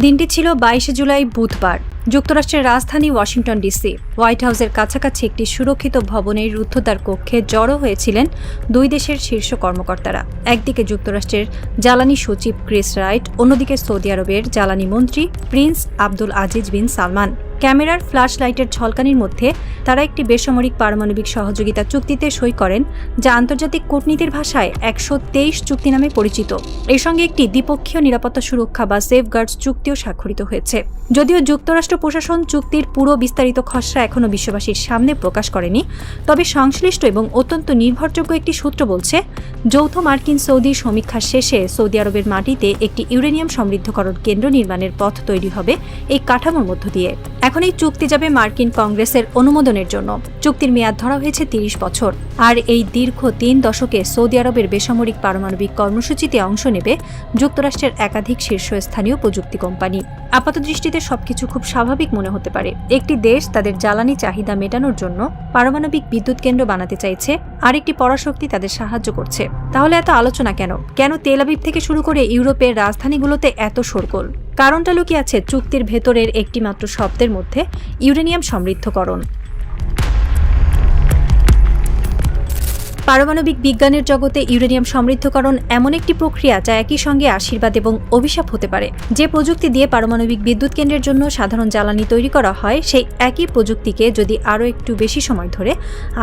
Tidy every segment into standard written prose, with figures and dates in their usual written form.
দিনটি ছিল 22 জুলাই বুধবার। যুক্তরাষ্ট্রের রাজধানী ওয়াশিংটন ডিসি হোয়াইট হাউসের কাছাকাছি একটি সুরক্ষিত ভবনের রুদ্ধদ্বার কক্ষে জড়ো হয়েছিলেন দুই দেশের শীর্ষ কর্মকর্তারা। একদিকে যুক্তরাষ্ট্রের জ্বালানি সচিব ক্রিস রাইট, অন্যদিকে সৌদি আরবের জ্বালানি মন্ত্রী প্রিন্স আব্দুল আজিজ বিন সালমান। ক্যামেরার ফ্ল্যাশ লাইটের ঝলকানির মধ্যে তারা একটি বেসামরিক পারমাণবিক সহযোগিতা চুক্তিতে সই করেন, যা আন্তর্জাতিক কূটনীতির ভাষায় 123 চুক্তি নামে পরিচিত। এর সঙ্গে একটি দ্বিপক্ষীয় নিরাপত্তা সুরক্ষা বা সেফগার্ডস চুক্তিও স্বাক্ষরিত হয়েছে। যদিও যুক্তরাষ্ট্র প্রশাসন চুক্তির পুরো বিস্তারিত খসড়া এখনও বিশ্ববাসীর সামনে প্রকাশ করেনি, তবে সংশ্লিষ্ট এবং অত্যন্ত নির্ভরযোগ্য একটি সূত্র বলছে, যৌথ মার্কিন সৌদি সমীক্ষা শেষে সৌদি আরবের মাটিতে একটি ইউরেনিয়াম সমৃদ্ধকরণ কেন্দ্র নির্মাণের পথ তৈরি হবে এই কাঠামোর মধ্য দিয়ে। এখন এই চুক্তি যাবে মার্কিন কংগ্রেসের অনুমোদনের জন্য। চুক্তির মেয়াদ ধরা হয়েছে 30 বছর। আর এই দীর্ঘ 3 দশকে সৌদি আরবের বেসামরিক পারমাণবিক কর্মসূচিতে অংশ নেবে যুক্তরাষ্ট্রের একাধিক শীর্ষস্থানীয় প্রযুক্তি কোম্পানি। আপাতদৃষ্টিতে সবকিছু খুব স্বাভাবিক মনে হতে পারে। একটি দেশ তাদের জ্বালানি চাহিদা মেটানোর জন্য পারমাণবিক বিদ্যুৎ কেন্দ্র বানাতে চাইছে, আরেকটি পরাশক্তি তাদের সাহায্য করছে। তাহলে এত আলোচনা কেন? কেন তেল আবিব থেকে শুরু করে ইউরোপের রাজধানীগুলোতে এত শোরগোল? কারণটা লুকিয়ে আছে চুক্তির ভেতরের একটি মাত্র শব্দের মধ্যে, ইউরেনিয়াম সমৃদ্ধকরণ। পারমাণবিক বিজ্ঞানের জগতে ইউরেনিয়াম সমৃদ্ধকরণ এমন একটি প্রক্রিয়া যা একই সঙ্গে আশীর্বাদ এবং অভিশাপ হতে পারে। যে প্রযুক্তি দিয়ে পারমাণবিক বিদ্যুৎ কেন্দ্রের জন্য সাধারণ জ্বালানি তৈরি করা হয়, সেই একই প্রযুক্তিকে যদি আরও একটু বেশি সময় ধরে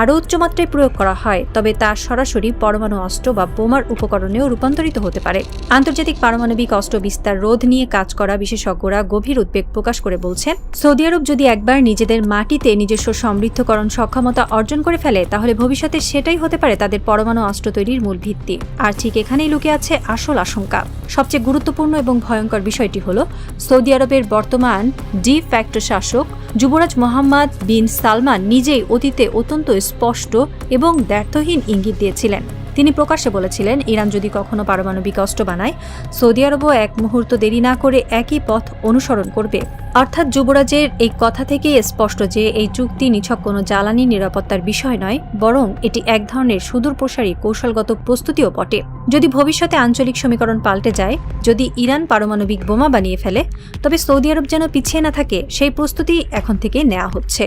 আরও উচ্চমাত্রায় প্রয়োগ করা হয়, তবে তা সরাসরি পরমাণু অস্ত্র বা বোমার উপকরণেও রূপান্তরিত হতে পারে। আন্তর্জাতিক পারমাণবিক অস্ত্র বিস্তার রোধ নিয়ে কাজ করা বিশেষজ্ঞরা গভীর উদ্বেগ প্রকাশ করে বলছেন, সৌদি আরব যদি একবার নিজেদের মাটিতে নিজস্ব সমৃদ্ধকরণ সক্ষমতা অর্জন করে ফেলে, তাহলে ভবিষ্যতে সেটাই হতে পারে তাদের পরমাণু অস্ত্র তৈরির মূল ভিত্তি। আর ঠিক এখানেই লুকিয়ে আছে আসল আশঙ্কা। সবচেয়ে গুরুত্বপূর্ণ এবং ভয়ঙ্কর বিষয়টি হল, সৌদি আরবের বর্তমান ডি ফ্যাক্টো শাসক যুবরাজ মোহাম্মদ বিন সালমান নিজেই অতীতে অত্যন্ত স্পষ্ট এবং দ্ব্যর্থহীন ইঙ্গিত দিয়েছিলেন। তিনি প্রকাশ্যে বলেছিলেন, ইরান যদি কখনো পারমাণবিক অস্ত্র বানায়, সৌদি আরবও এক মুহূর্ত দেরি না করে একই পথ অনুসরণ করবে। অর্থাৎ যুবরাজের এই কথা থেকেই স্পষ্ট যে এই চুক্তি নিছক কোনো জ্বালানি নিরাপত্তার বিষয় নয়, বরং এটি এক ধরনের সুদূরপ্রসারী কৌশলগত প্রস্তুতিও বটে। যদি ভবিষ্যতে আঞ্চলিক সমীকরণ পাল্টে যায়, যদি ইরান পারমাণবিক বোমা বানিয়ে ফেলে, তবে সৌদি আরব যেন পিছিয়ে না থাকে, সেই প্রস্তুতি এখন থেকে নেওয়া হচ্ছে।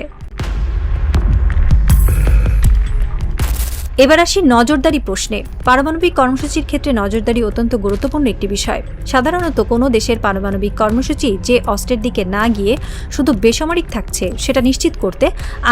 এবার আসি নজরদারি প্রশ্নে। পারমাণবিক কর্মসূচির ক্ষেত্রে নজরদারি অত্যন্ত গুরুত্বপূর্ণ একটি বিষয়। সাধারণত কোনো দেশের পারমাণবিক কর্মসূচি যে অস্ত্রের দিকে না গিয়ে শুধু বেসামরিক থাকছে, সেটা নিশ্চিত করতে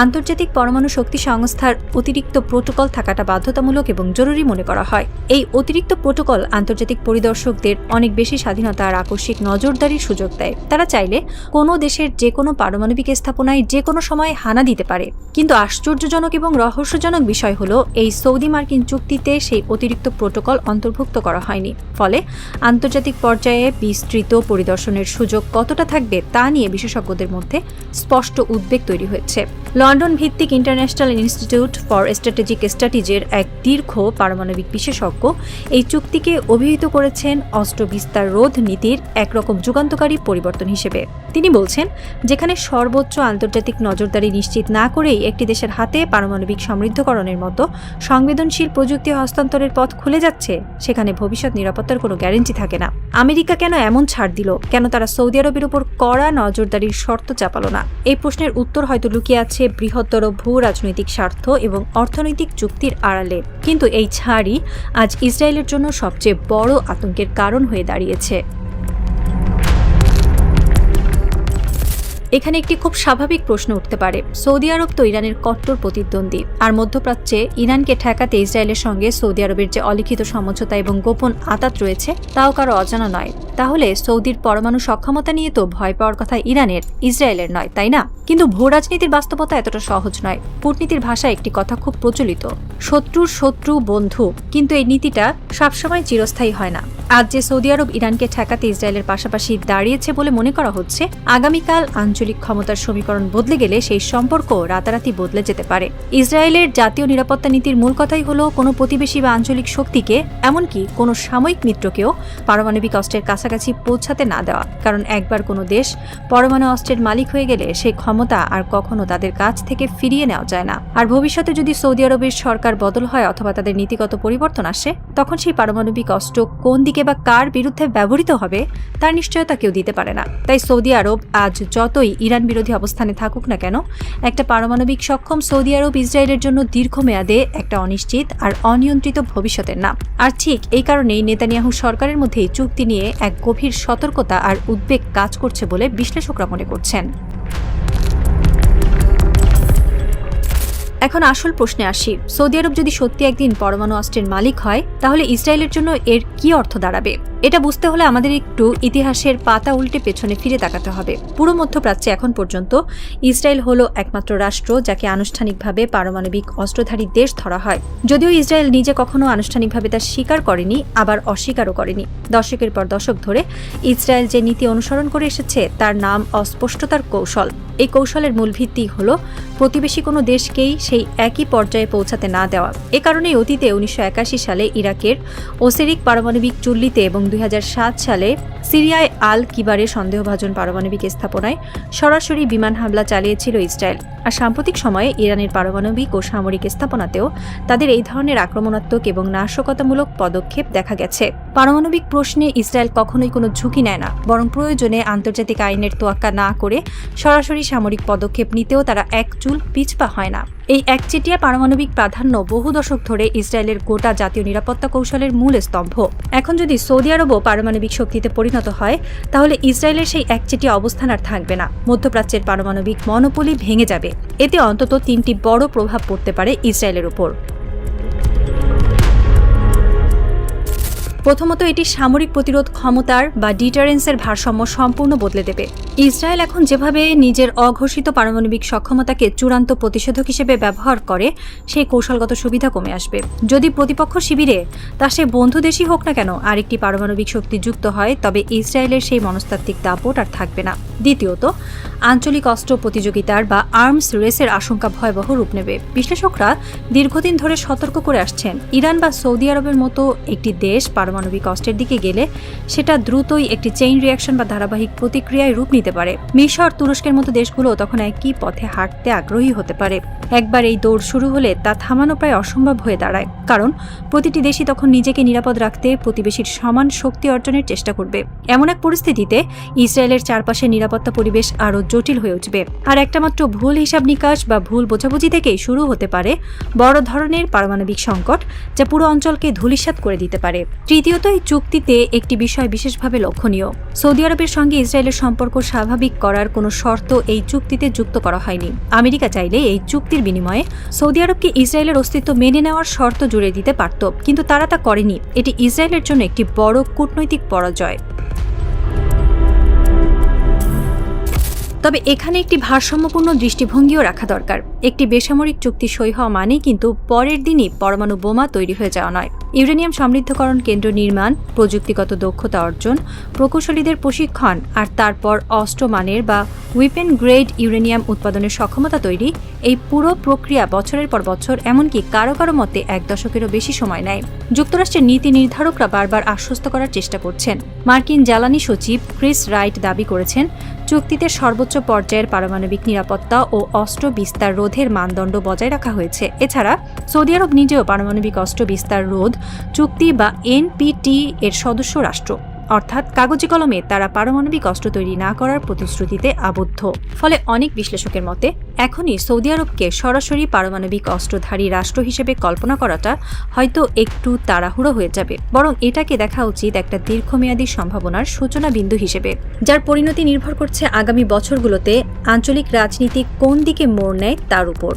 আন্তর্জাতিক পরমাণু শক্তি সংস্থার অতিরিক্ত প্রোটোকল থাকাটা বাধ্যতামূলক এবং জরুরি মনে করা হয়। এই অতিরিক্ত প্রোটোকল আন্তর্জাতিক পরিদর্শকদের অনেক বেশি স্বাধীনতা আর আকস্মিক নজরদারির সুযোগ দেয়। তারা চাইলে কোনো দেশের যে কোনো পারমাণবিক স্থাপনায় যে কোনো সময় হানা দিতে পারে। কিন্তু আশ্চর্যজনক এবং রহস্যজনক বিষয় হলো, এই সৌদি মার্কিন চুক্তিতে সেই অতিরিক্ত প্রোটোকল অন্তর্ভুক্ত করা হয়নি। ফলে আন্তর্জাতিক পর্যায়ে বিস্তৃত পরিদর্শনের সুযোগ কতটা থাকবে তা নিয়ে বিশেষজ্ঞদের মধ্যে স্পষ্ট উদ্বেগ তৈরি হয়েছে। লন্ডন ভিত্তিক ইন্টারন্যাশনাল ইনস্টিটিউট ফর স্ট্র্যাটেজিক স্টাডিজের এক দীর্ঘ পারমাণবিক বিশেষজ্ঞ এই চুক্তিকে অভিহিত করেছেন অস্ত্র বিস্তার রোধ নীতির একরকম যুগান্তকারী পরিবর্তন হিসেবে। তিনি বলছেন, যেখানে সর্বোচ্চ আন্তর্জাতিক নজরদারি নিশ্চিত না করেই একটি দেশের হাতে পারমাণবিক সমৃদ্ধকরণের মতো সংবেদনশীল প্রযুক্তি হস্তান্তরের পথ খুলে যাচ্ছে, সেখানে ভবিষ্যৎ নিরাপত্তার কোনো গ্যারান্টি থাকে না। আমেরিকা কেন এমন ছাড় দিল? কেন তারা সৌদি আরবের উপর কড়া নজরদারির শর্ত চাপালো না? এই প্রশ্নের উত্তর হয়তো লুকিয়ে আছে বৃহত্তর ভূ রাজনৈতিক স্বার্থ এবং অর্থনৈতিক চুক্তির আড়ালে। কিন্তু এই ছাড়ই আজ ইসরায়েলের জন্য সবচেয়ে বড় আতঙ্কের কারণ হয়ে দাঁড়িয়েছে। এখানে একটি খুব স্বাভাবিক প্রশ্ন উঠতে পারে, সৌদি আরব তো ইরানের কট্টর প্রতিদ্বন্দ্বী, আর মধ্যপ্রাচ্যে ইরানকে ঠেকাতে ইসরায়েলের সঙ্গে সৌদি আরবের যে অলিখিত সমঝোতা এবং গোপন আঁতাত রয়েছে, তাও কারো অজানা নয়। তাহলে সৌদির পরমাণু সক্ষমতা নিয়ে তো ভয় পাওয়ার কথা ইরানের, ইসরায়েলের নয়, তাই না? কিন্তু ভূ রাজনীতির বাস্তবতা এতটা সহজ নয়। কূটনীতির ভাষায় একটি কথা খুব প্রচলিত, শত্রুর শত্রু বন্ধু। কিন্তু এই নীতিটা সবসময় চিরস্থায়ী হয় না। আজ যে সৌদি আরব ইরানকে ঠেকাতে ইসরায়েলের পাশাপাশি দাঁড়িয়েছে বলে মনে করা হচ্ছে, আগামীকাল আঞ্চলিক ক্ষমতার সমীকরণ বদলে গেলে সেই সম্পর্ক রাতারাতি বদলে যেতে পারে। ইসরায়েলের জাতীয় নিরাপত্তা নীতির মূল কথাই হলো কোনো প্রতিবেশী বা আঞ্চলিক শক্তিকে, এমনকি কোনো সাময়িক মিত্রকেও পারমাণবিক অস্ত্রের কাছাকাছি পৌঁছাতে না দেওয়া। কারণ একবার কোনো দেশ পরমাণু অস্ত্রের মালিক হয়ে গেলে সেই ক্ষমতা আর কখনো তাদের কাছ থেকে ফিরিয়ে নেওয়া যায় না। আর ভবিষ্যতে যদি সৌদি আরবের সরকার বদল হয় অথবা তাদের নীতিগত পরিবর্তন আসে, তখন সেই পারমাণবিক অস্ত্র কোন দিকে বা কার বিরুদ্ধে ব্যবহৃত হবে তার নিশ্চয়তা কেউ দিতে পারে না। তাই সৌদি আরব আজ যতই ইরান বিরোধী অবস্থানে থাকুক না কেন, একটা পারমাণবিক সক্ষম সৌদি আরব ইসরায়েলের জন্য দীর্ঘমেয়াদে একটা অনিশ্চিত আর অনিয়ন্ত্রিত ভবিষ্যতের নাম। আর ঠিক এই কারণেই নেতানিয়াহু সরকারের মধ্যে এই চুক্তি নিয়ে এক গভীর সতর্কতা আর উদ্বেগ কাজ করছে বলে বিশ্লেষকরা মনে করছেন। এখন আসল প্রশ্নে আসি, সৌদি আরব যদি সত্যি একদিন পরমাণু অস্ত্রের মালিক হয় তাহলে ইসরায়েলের জন্য এর কি অর্থ দাঁড়াবে? এটা বুঝতে হলে আমাদের একটু ইতিহাসের পাতা উল্টে পেছনে ফিরে তাকাতে হবে। পুরো মধ্যপ্রাচ্যে এখন পর্যন্ত ইসরায়েল হলো একমাত্র রাষ্ট্র যাকে আনুষ্ঠানিকভাবে পারমাণবিক অস্ত্রধারী দেশ ধরা হয়। যদিও ইসরায়েল নিজে কখনো আনুষ্ঠানিকভাবে তা স্বীকার করেনি, আবার অস্বীকারও করেনি। দশকের পর দশক ধরে ইসরায়েল যে নীতি অনুসরণ করে এসেছে তার নাম অস্পষ্টতার কৌশল। এই কৌশলের মূল ভিত্তি হল প্রতিবেশী কোনো দেশকেই সেই একই পর্যায়ে পৌঁছাতে না দেওয়া। এ কারণেই অতীতে 1981 সালে ইরাকের ওসেরিক পারমাণবিক চুল্লিতে এবং 2007 সালে সিরিয়ায় আল কিবারে সন্দেহভাজন পারমাণবিক স্থাপনায় সরাসরি বিমান হামলা চালিয়েছিল ইসরায়েল। আর সাম্প্রতিক সময়ে ইরানের পারমাণবিক ও সামরিক স্থাপনাতেও তাদের এই ধরনের আক্রমণাত্মক এবং নাশকতামূলক পদক্ষেপ দেখা গেছে। পারমাণবিক প্রশ্নে ইসরায়েল কখনোই কোনো ঝুঁকি নেয় না, বরং প্রয়োজনে আন্তর্জাতিক আইনের তোয়াক্কা না করে সরাসরি সামরিক পদক্ষেপ নিতেও তারা এক চুল পিছপা হয় না। এই একচেটিয়া পারমাণবিক প্রাধান্য বহু দশক ধরে ইসরায়েলের গোটা জাতীয় নিরাপত্তা কৌশলের মূল স্তম্ভ। এখন যদি সৌদি আরবও পারমাণবিক শক্তিতে পরিণত হয় তাহলে ইসরায়েলের সেই একচেটিয়া অবস্থান আর থাকবে না। মধ্যপ্রাচ্যের পারমাণবিক মনোপলি ভেঙে যাবে। এতে অন্তত 3টি বড় প্রভাব পড়তে পারে ইসরায়েলের উপর। প্রথমত, এটি সামরিক প্রতিরোধ ক্ষমতার বা ডিটারেন্সের ভারসাম্য সম্পূর্ণ বদলে দেবে। ইসরায়েল এখন যেভাবে নিজের অঘোষিত পারমাণবিক সক্ষমতাকে চূড়ান্ত প্রতিষেধক হিসেবে ব্যবহার করে, সেই কৌশলগত সুবিধা কমে আসবে। যদি প্রতিপক্ষ শিবিরে তা সে বন্ধু দেশই হোক না কেন আরেকটি পারমাণবিক শক্তি যুক্ত হয়, তবে ইসরায়েলের সেই মনস্তাত্ত্বিক দাপট আর থাকবে না। দ্বিতীয়ত, আঞ্চলিক অস্ত্র প্রতিযোগিতার বা আর্মস রেসের আশঙ্কা ভয়াবহ রূপ নেবে। বিশ্লেষকরা দীর্ঘদিন ধরে সতর্ক করে আসছেন, ইরান বা সৌদি আরবের মতো একটি দেশ পারমাণবিক অস্ত্রের দিকে গেলে সেটা দ্রুতই একটি চেইন রিয়াকশন বা ধারাবাহিক প্রতিক্রিয়ায় রূপ নিতে পারে। মিশর, তুরস্কের মতো দেশগুলো তখন একই পথে হাঁটতে আগ্রহী হতে পারে। একবার এই দৌড় শুরু হলে তা থামানো প্রায় অসম্ভব হয়ে দাঁড়ায়, কারণ প্রতিটি দেশই তখন নিজেকে নিরাপদ রাখতে প্রতিবেশীর সমান শক্তি অর্জনের চেষ্টা করবে। এমন এক পরিস্থিতিতে ইসরায়েলের চারপাশে নিরাপত্তা পরিবেশ আরও জটিল হয়ে উঠবে। আর একটা মাত্র ভুল হিসাব নিকাশ বা ভুল বোঝাবুঝি থেকেই শুরু হতে পারে বড় ধরনের পারমাণবিক সংকট, যা পুরো অঞ্চলকে ধূলিসাৎ করে দিতে পারে। তৃতীয়ত, এই চুক্তিতে একটি বিষয় বিশেষভাবে লক্ষণীয়। সৌদি আরবের সঙ্গে ইসরায়েলের সম্পর্ক স্বাভাবিক করার কোনো শর্ত এই চুক্তিতে যুক্ত করা হয়নি। আমেরিকা চাইলে এই চুক্তির বিনিময়ে সৌদি আরবকে ইসরায়েলের অস্তিত্ব মেনে নেওয়ার শর্ত জুড়ে দিতে পারত, কিন্তু তারা তা করেনি। এটি ইসরায়েলের জন্য একটি বড় কূটনৈতিক পরাজয়। তবে এখানে একটি ভারসাম্যপূর্ণ দৃষ্টিভঙ্গিও রাখা দরকার। একটি বেসামরিক চুক্তি সই হওয়া মানেই কিন্তু পরের দিনই পরমাণু বোমা তৈরি হয়ে যাওয়া নয়। ইউরেনিয়াম সমৃদ্ধকরণ কেন্দ্র নির্মাণ, প্রযুক্তিগত দক্ষতা অর্জন, প্রকৌশলীদের প্রশিক্ষণ আর তারপর অস্ত্রমানের বা উইপেন গ্রেড ইউরেনিয়াম উৎপাদনের সক্ষমতা তৈরি, এই পুরো প্রক্রিয়া বছরের পর বছর, এমনকি কারো কারো মতে 1 দশকেরও বেশি সময় নেয়। যুক্তরাষ্ট্রের নীতি নির্ধারকরা বারবার আশ্বস্ত করার চেষ্টা করছেন। মার্কিন জ্বালানি সচিব ক্রিস রাইট দাবি করেছেন, চুক্তিতে সর্বোচ্চ পর্যায়ের পারমাণবিক নিরাপত্তা ও অস্ত্র বিস্তার রোধের মানদণ্ড বজায় রাখা হয়েছে। এছাড়া সৌদি আরব নিজেও পারমাণবিক অস্ত্র বিস্তার রোধ চুক্তি বা এনপিটি এর সদস্য রাষ্ট্র, অর্থাৎ কাগজে কলমে তারা পারমাণবিক অস্ত্র তৈরি না করার প্রতিশ্রুতিতে আবদ্ধ। ফলে অনেক বিশ্লেষকের মতে এখনই সৌদি আরবকে সরাসরি পারমাণবিক অস্ত্রধারী রাষ্ট্র হিসেবে কল্পনা করাটা হয়তো একটু তাড়াহুড়ো হয়ে যাবে, বরং এটাকে দেখা উচিত একটা দীর্ঘমেয়াদী সম্ভাবনার সূচনা বিন্দু হিসেবে, যার পরিণতি নির্ভর করছে আগামী বছরগুলোতে আঞ্চলিক রাজনীতি কোন দিকে মোড় নেয় তার উপর।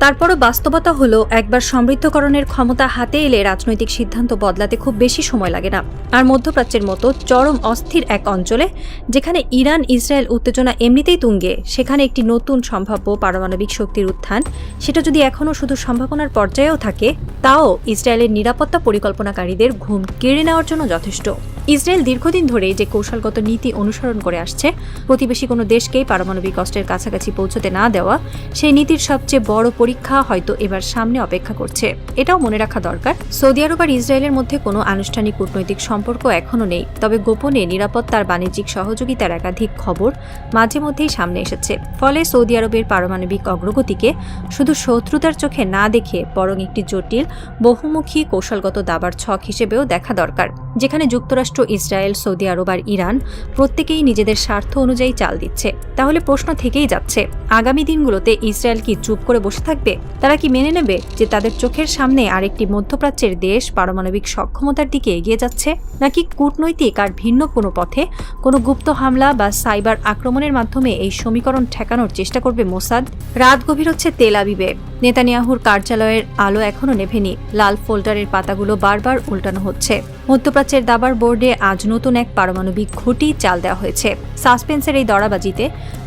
তারপরও বাস্তবতা হলো, একবার সমৃদ্ধকরণের ক্ষমতা হাতে এলে রাজনৈতিক সিদ্ধান্ত বদলাতে খুব বেশি সময় লাগে না। আর মধ্যপ্রাচ্যের মতো চরম অস্থির এক অঞ্চলে, যেখানে ইরান ইসরায়েল উত্তেজনা এমনিতেই তুঙ্গে, সেখানে একটি নতুন সম্ভাব্য পারমাণবিক শক্তির উত্থান, সেটা যদি এখনও শুধু সম্ভাবনার পর্যায়েও থাকে, তাও ইসরায়েলের নিরাপত্তা পরিকল্পনাকারীদের ঘুম কেড়ে নেওয়ার জন্য যথেষ্ট। ইসরায়েল দীর্ঘদিন ধরে যে কৌশলগত নীতি অনুসরণ করে আসছে, প্রতিবেশী কোনো দেশকেই পারমাণবিক অস্ত্রের কাছাকাছি পৌঁছতে না দেওয়া, সেই নীতির সবচেয়ে বড় পরীক্ষা হয়তো এবার সামনে অপেক্ষা করছে। এটাও মনে রাখা দরকার, সৌদি আরব আর ইসরায়েলের মধ্যে কোনো আনুষ্ঠানিক কূটনৈতিক সম্পর্ক এখনও নেই, তবে গোপনে নিরাপত্তার বাণিজ্যিক সহযোগিতার একাধিক খবর মাঝে মধ্যেই সামনে এসেছে। ফলে সৌদি আরবের পারমাণবিক অগ্রগতিকে শুধু শত্রুতার চোখে না দেখে বরং একটি জটিল বহুমুখী কৌশলগত দাবার ছক হিসেবেও দেখা দরকার, যেখানে যুক্তরাষ্ট্র, ইসরায়েল, সৌদি আরব আর ইরান প্রত্যেকেই নিজেদের স্বার্থ অনুযায়ী চাল দিচ্ছে। তাহলে প্রশ্ন থেকেই যাচ্ছে, আগামী দিনগুলোতে ইসরায়েল কি চুপ করে বসে থাকবে? তারা কি মেনে নেবে যে তাদের চোখের সামনে আরেকটি মধ্যপ্রাচ্যের দেশ পারমাণবিক সক্ষমতার দিকে এগিয়ে যাচ্ছে, নাকি কূটনৈতিক আর ভিন্ন কোনো পথে কোনো গুপ্ত হামলা বা সাইবার আক্রমণের মাধ্যমে এই সমীকরণ ঠেকানোর চেষ্টা করবে মোসাদ? রাত গভীর হচ্ছে তেল আবিবে। নেতানিয়াহুর কার্যালয়ের আলো এখনও নেভেনি, লাল ফোল্ডারের পাতাগুলো বারবার উল্টানো হচ্ছে। মধ্যপ্রাচ্যের দাবার বোর্ডে আজ নতুন এক পারমাণবিক ঘটি চাল দেওয়া হয়েছে। সাসপেন্সের এই দরাবাজিতে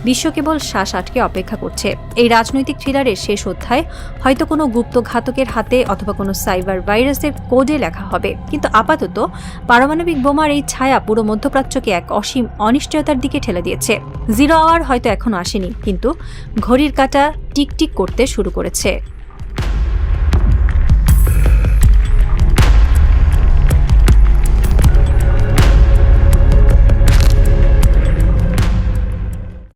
বিশ্ব কেবল শ্বাস আটকে অপেক্ষা করছে। এই রাজনৈতিক থ্রিলারের শেষ অধ্যায় হয়তো কোনো গুপ্ত ঘাতকের হাতে অথবা কোনো সাইবার ভাইরাসের কোডে লেখা হবে, কিন্তু আপাতত পারমাণবিক বোমার এই ছায়া পুরো মধ্যপ্রাচ্যকে এক অসীম অনিশ্চয়তার দিকে ঠেলে দিয়েছে। জিরো আওয়ার হয়তো এখনো আসেনি, কিন্তু ঘড়ির কাঁটা টিকটিক করতে শুরু করেছে।